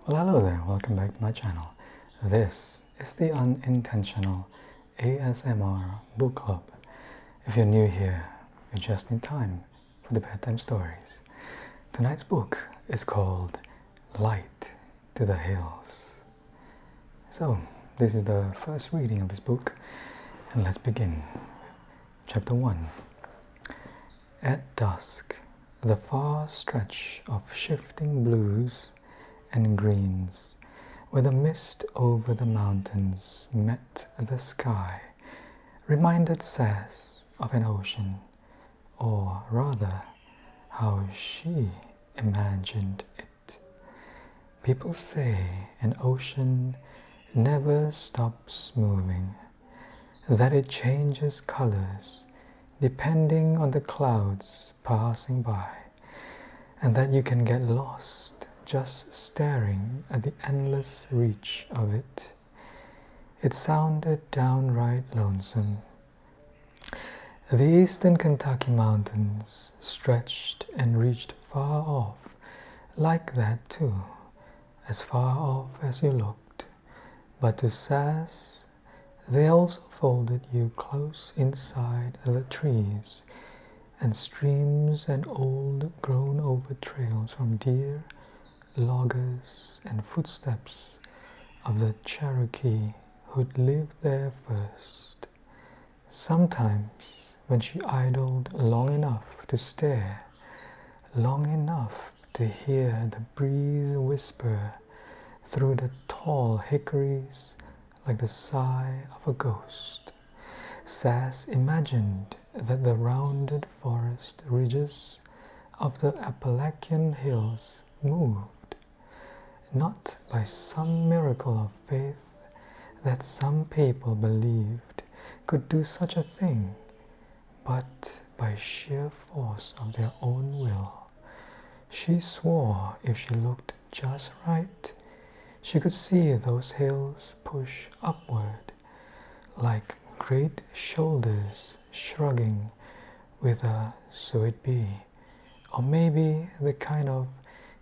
Well, hello there, welcome back to my channel. This is the Unintentional ASMR Book Club. If you're new here, you're just in time for the bedtime stories. Tonight's book is called Light to the Hills. So, this is the first reading of this book, and let's begin. Chapter 1. At dusk, the far stretch of shifting blues and greens, where the mist over the mountains met the sky, reminded Sass of an ocean, or rather, how she imagined it. People say an ocean never stops moving, that it changes colors depending on the clouds passing by, and that you can get lost just staring at the endless reach of it. It sounded downright lonesome. The eastern Kentucky mountains stretched and reached far off, like that too, as far off as you looked. But to Sass, they also folded you close inside the trees, and streams and old grown-over trails from deer, loggers, and footsteps of the Cherokee who'd lived there first. Sometimes, when she idled long enough to stare, long enough to hear the breeze whisper through the tall hickories like the sigh of a ghost, Sass imagined that the rounded forest ridges of the Appalachian hills moved, not by some miracle of faith that some people believed could do such a thing, but by sheer force of their own will. She swore if she looked just right, she could see those hills push upward, like great shoulders shrugging with a "so it be," or maybe the kind of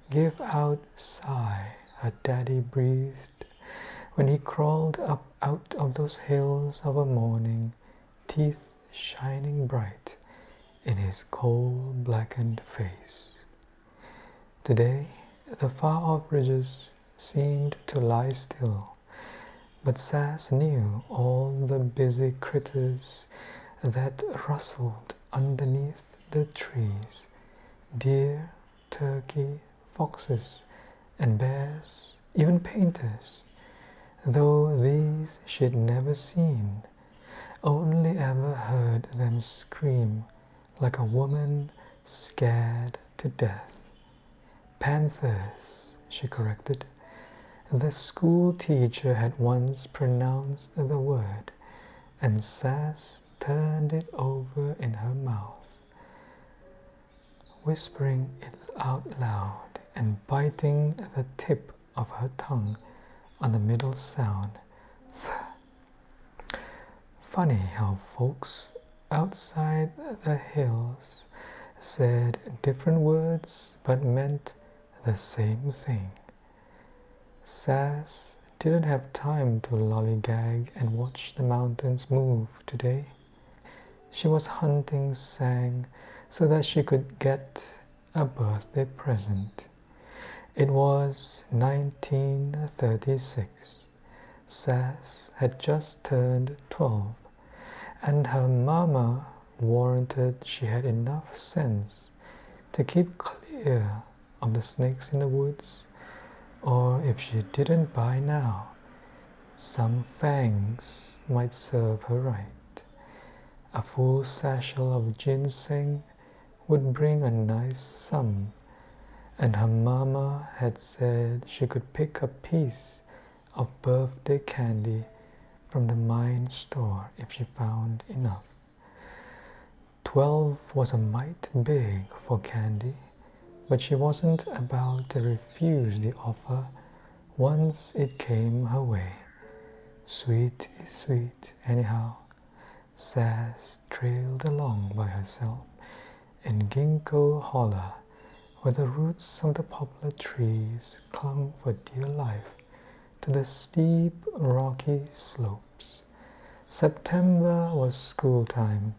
give out sigh her daddy breathed when he crawled up out of those hills of a morning, teeth shining bright in his coal-blackened face. Today, the far-off ridges seemed to lie still, but Sass knew all the busy critters that rustled underneath the trees, deer, turkey, foxes, and bears, even painters, though these she'd never seen, only ever heard them scream like a woman scared to death. Panthers, she corrected. The school teacher had once pronounced the word, and Sass turned it over in her mouth, whispering it out loud and biting the tip of her tongue on the middle sound. Th. Funny how folks outside the hills said different words but meant the same thing. Sass didn't have time to lollygag and watch the mountains move today. She was hunting Sang so that she could get a birthday present. It was 1936. Sass had just turned 12, and her mama warranted she had enough sense to keep clear of the snakes in the woods, or if she didn't by now, some fangs might serve her right. A full satchel of ginseng would bring a nice sum, and her mama had said she could pick a piece of birthday candy from the mine store if she found enough. 12 was a mite big for candy, but she wasn't about to refuse the offer once it came her way. Sweet is sweet anyhow. Sass trailed along by herself in Ginkgo Holler where the roots of the poplar trees clung for dear life to the steep, rocky slopes. September was school time,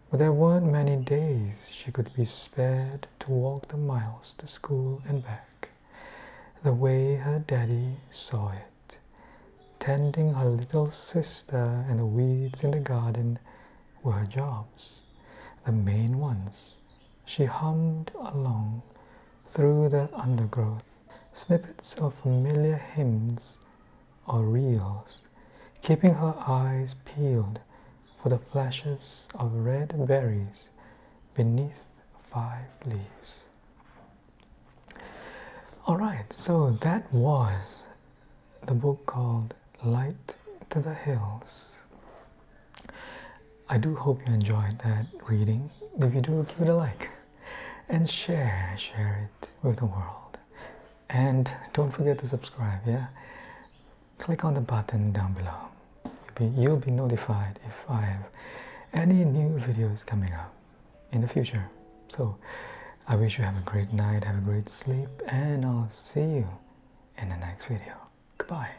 but there weren't many days she could be spared to walk the miles to school and back, the way her daddy saw it. Tending her little sister and the weeds in the garden were her jobs, the main ones. She hummed along through the undergrowth, snippets of familiar hymns or reels, keeping her eyes peeled for the flashes of red berries beneath 5 leaves. Alright, so that was the book called Light to the Hills. I do hope you enjoyed that reading. If you do, give it a like and share it with the world. And don't forget to subscribe, yeah? Click on the button down below. You'll be notified if I have any new videos coming up in the future. So I wish you have a great night, have a great sleep, and I'll see you in the next video. Goodbye.